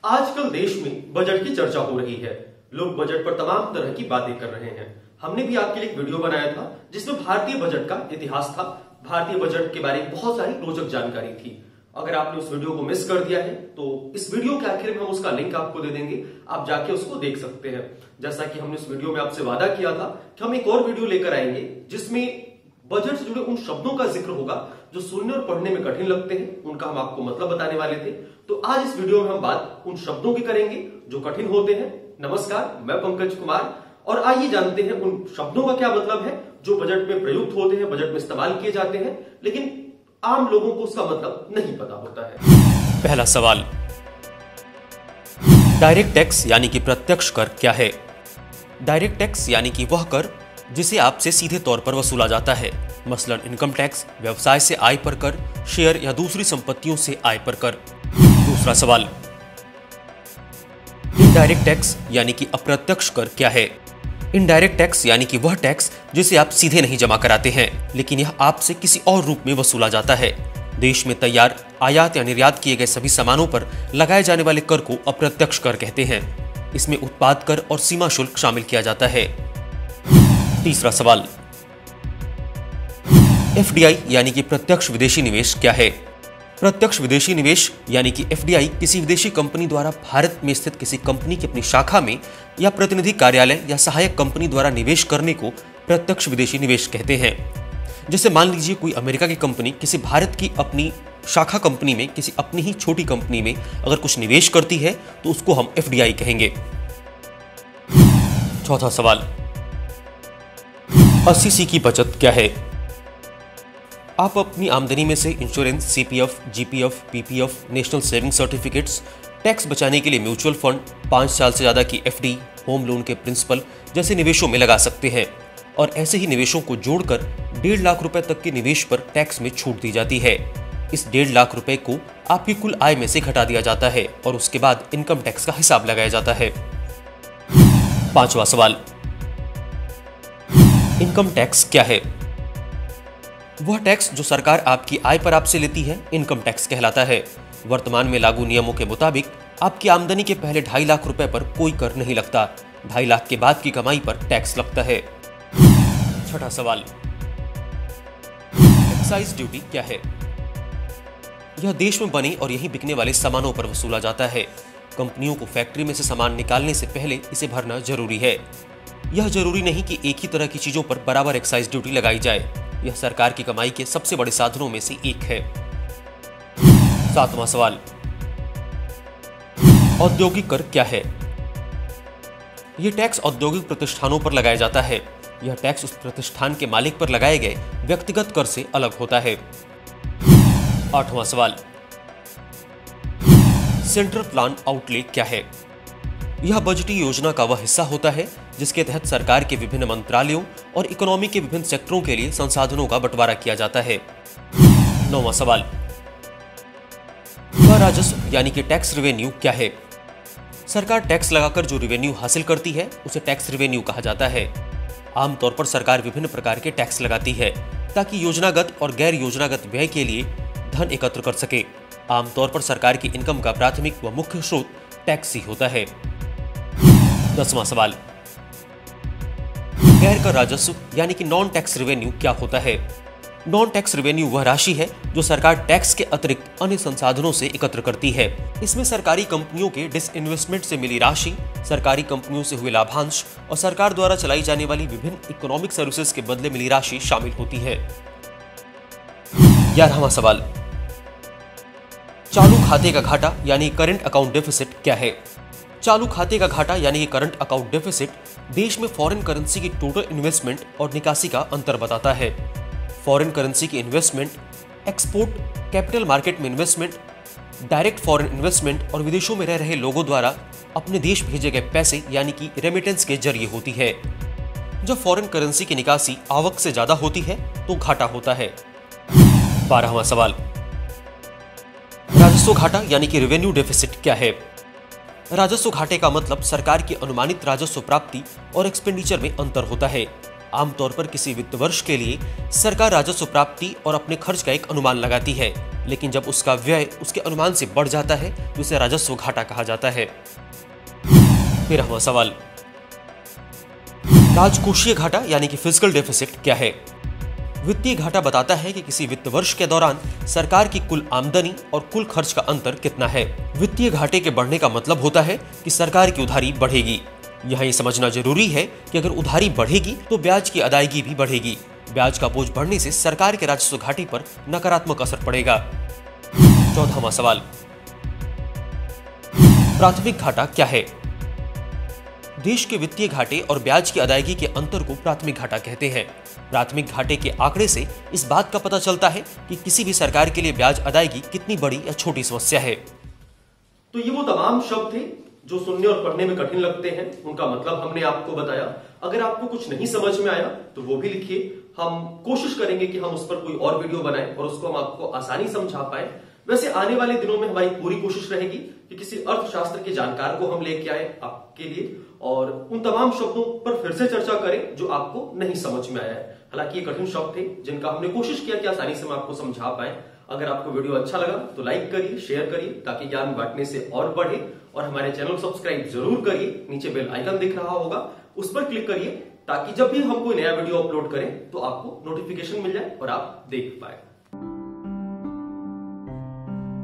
आजकल देश में बजट की चर्चा हो रही है। लोग बजट पर तमाम तरह की बातें कर रहे हैं। हमने भी आपके लिए एक वीडियो बनाया था जिसमें भारतीय बजट का इतिहास था। भारतीय बजट के बारे में बहुत सारी रोचक जानकारी थी। अगर आपने उस वीडियो को मिस कर दिया है तो इस वीडियो के आखिर में हम उसका लिंक आपको दे देंगे, आप जाके उसको देख सकते हैं। जैसा कि हमने उस वीडियो में आपसे वादा किया था कि हम एक और वीडियो लेकर आएंगे जिसमें बजट से जुड़े उन शब्दों का जिक्र होगा जो सुनने और पढ़ने में कठिन लगते हैं, उनका हम आपको मतलब बताने वाले थे। तो आज इस वीडियो में हम बात उन शब्दों की करेंगे जो कठिन होते हैं। नमस्कार, मैं पंकज कुमार और आइए जानते हैं उन शब्दों का क्या मतलब है जो बजट में प्रयुक्त होते हैं, बजट में इस्तेमाल किए जाते हैं, लेकिन आम लोगों को उसका मतलब नहीं पता होता है। पहला सवाल, डायरेक्ट टैक्स यानी कि प्रत्यक्ष कर क्या है? डायरेक्ट टैक्स यानी कि वह कर जिसे आपसे सीधे तौर पर वसूला जाता है, मसलन इनकम टैक्स, व्यवसाय से आय पर कर, शेयर या दूसरी संपत्तियों से आय पर कर। दूसरा सवाल, इनडायरेक्ट टैक्स यानी कि अप्रत्यक्ष कर क्या है? इनडायरेक्ट टैक्स यानी कि वह टैक्स जिसे आप सीधे नहीं जमा कराते हैं, लेकिन यह आपसे किसी और रूप में वसूला जाता है। देश में तैयार, आयात या निर्यात किए गए सभी सामानों पर लगाए जाने वाले कर को अप्रत्यक्ष कर कहते हैं। इसमें उत्पाद कर और सीमा शुल्क शामिल किया जाता है। तीसरा सवाल, एफडीआई यानी कि प्रत्यक्ष विदेशी निवेश क्या है? प्रत्यक्ष विदेशी निवेश यानी कि एफडीआई किसी विदेशी कंपनी द्वारा भारत में स्थित किसी कंपनी की अपनी शाखा में या प्रतिनिधि कार्यालय या सहायक कंपनी द्वारा निवेश करने को प्रत्यक्ष विदेशी निवेश कहते हैं। जैसे मान लीजिए कोई अमेरिका की कंपनी किसी भारत की अपनी शाखा कंपनी में, किसी अपनी ही छोटी कंपनी में अगर कुछ निवेश करती है तो उसको हम एफडीआई कहेंगे। चौथा सवाल, 80C की बचत क्या है? आप अपनी आमदनी में से insurance, CPF, GPF, PPF, national saving certificates, tax बचाने के लिए म्यूचुअल फंड, 5 साल से ज्यादा की एफडी, होम लोन के प्रिंसिपल जैसे निवेशों में लगा सकते हैं। और ऐसे ही निवेशों को जोड़कर 1.5 लाख रुपए तक के निवेश पर टैक्स में छूट दी जाती है। इस 1.5 लाख रुपए को आपकी कुल आय में से घटा दिया जाता है और उसके बाद इनकम टैक्स का हिसाब लगाया जाता है। पांचवा सवाल, इनकम टैक्स क्या है? वह टैक्स जो सरकार आपकी आय पर आपसे लेती है इनकम टैक्स कहलाता है। वर्तमान में लागू नियमों के मुताबिक आपकी आमदनी के पहले 2.5 लाख रुपए पर कोई कर नहीं लगता। 2.5 लाख के बाद की कमाई पर टैक्स लगता है। छठा सवाल, एक्साइज ड्यूटी क्या है? यह देश में बने और यहीं बिकने वाले सामानों पर वसूला जाता है। कंपनियों को फैक्ट्री में से सामान निकालने से पहले इसे भरना जरूरी है। यह जरूरी नहीं कि एक ही तरह की चीजों पर बराबर एक्साइज ड्यूटी लगाई जाए। यह सरकार की कमाई के सबसे बड़े साधनों में से एक है। सातवां सवाल, औद्योगिक कर क्या है? यह टैक्स औद्योगिक प्रतिष्ठानों पर लगाया जाता है। यह टैक्स उस प्रतिष्ठान के मालिक पर लगाए गए व्यक्तिगत कर से अलग होता है। आठवां सवाल, सेंट्रल प्लान आउटले क्या है? यह बजटीय योजना का वह हिस्सा होता है जिसके तहत सरकार के विभिन्न मंत्रालयों और इकोनॉमी के विभिन्न सेक्टरों के लिए संसाधनों का बंटवारा किया जाता है। नौवां सवाल, राजस्व यानी कि टैक्स रेवेन्यू क्या है? सरकार टैक्स लगाकर जो रेवेन्यू हासिल करती है उसे टैक्स रेवेन्यू कहा जाता है। आमतौर पर सरकार विभिन्न प्रकार के टैक्स लगाती है ताकि योजनागत और गैर योजनागत व्यय के लिए धन एकत्र कर सके। आमतौर पर सरकार की इनकम का प्राथमिक व मुख्य स्रोत टैक्स ही होता है। 10वां सवाल, गैर कर राजस्व यानी कि नॉन टैक्स रेवेन्यू क्या होता है? नॉन टैक्स रेवेन्यू वह राशि है जो सरकार टैक्स के अतिरिक्त अन्य संसाधनों से एकत्र करती है। इसमें सरकारी कंपनियों के डिसइन्वेस्टमेंट से मिली राशि, सरकारी कंपनियों से हुए लाभांश और सरकार द्वारा चलाई जाने वाली विभिन्न इकोनॉमिक सर्विसेज के बदले मिली राशि शामिल होती है। 11वां सवाल, चालू खाते का घाटा यानी करंट अकाउंट डेफिसिट क्या है? चालू खाते का घाटा यानी कि करंट अकाउंट डेफिसिट देश में फॉरेन करेंसी की टोटल इन्वेस्टमेंट और निकासी का अंतर बताता है। फॉरेन करेंसी की इन्वेस्टमेंट, एक्सपोर्ट, कैपिटल मार्केट में इन्वेस्टमेंट, डायरेक्ट फॉरेन इन्वेस्टमेंट और विदेशों में रह रहे लोगों द्वारा अपने देश भेजे गए पैसे यानी कि रेमिटेंस के जरिए होती है। जब फॉरेन करेंसी की निकासी आवक से ज्यादा होती है तो घाटा होता है। 12वां सवाल, राजस्व घाटा यानी कि रेवेन्यू डेफिसिट क्या है? राजस्व घाटे का मतलब सरकार की अनुमानित राजस्व प्राप्ति और एक्सपेंडिचर में अंतर होता है। आमतौर पर किसी वित्त वर्ष के लिए सरकार राजस्व प्राप्ति और अपने खर्च का एक अनुमान लगाती है, लेकिन जब उसका व्यय उसके अनुमान से बढ़ जाता है तो इसे राजस्व घाटा कहा जाता है। 13वां सवाल, राजकोषीय घाटा यानी कि फिस्कल डेफिसिट क्या है? वित्तीय घाटा बताता है कि किसी वित्त वर्ष के दौरान सरकार की कुल आमदनी और कुल खर्च का अंतर कितना है। वित्तीय घाटे के बढ़ने का मतलब होता है कि सरकार की उधारी बढ़ेगी। यहाँ ये समझना जरूरी है कि अगर उधारी बढ़ेगी तो ब्याज की अदायगी भी बढ़ेगी। ब्याज का बोझ बढ़ने से सरकार के राजस्व घाटे पर नकारात्मक असर पड़ेगा। 14वां सवाल, प्राथमिक घाटा क्या है? देश के वित्तीय घाटे और ब्याज की अदायगी के अंतर को प्राथमिक घाटा कहते हैं। प्राथमिक घाटे के आंकड़े से इस बात का पता चलता है कि किसी भी सरकार के लिए ब्याज अदायगी कितनी बड़ी या छोटी समस्या है। तो ये वो तमाम शब्द थे जो सुनने और पढ़ने में कठिन लगते हैं, उनका मतलब हमने आपको बताया। अगर आपको कुछ नहीं समझ में आया तो वो भी लिखिए, हम कोशिश करेंगे कि हम उस पर कोई और वीडियो बनाएं और उसको हम आपको आसानी समझा पाए। वैसे आने वाले दिनों में हमारी पूरी कोशिश रहेगी कि किसी अर्थशास्त्र के जानकार को हम लेके आए आपके लिए और उन तमाम शब्दों पर फिर से चर्चा करें जो आपको नहीं समझ में आया है। हालांकि ये कठिन शब्द थे जिनका हमने कोशिश किया कि आसानी से हम आपको समझा पाए। अगर आपको वीडियो अच्छा लगा तो लाइक करिए, शेयर करिए ताकि ज्ञान बांटने से और बढ़े, और हमारे चैनल को सब्सक्राइब जरूर करिए। नीचे बेल आइकन दिख रहा होगा, उस पर क्लिक करिए ताकि जब भी हम कोई नया वीडियो अपलोड करें तो आपको नोटिफिकेशन मिल जाए और आप देख पाए।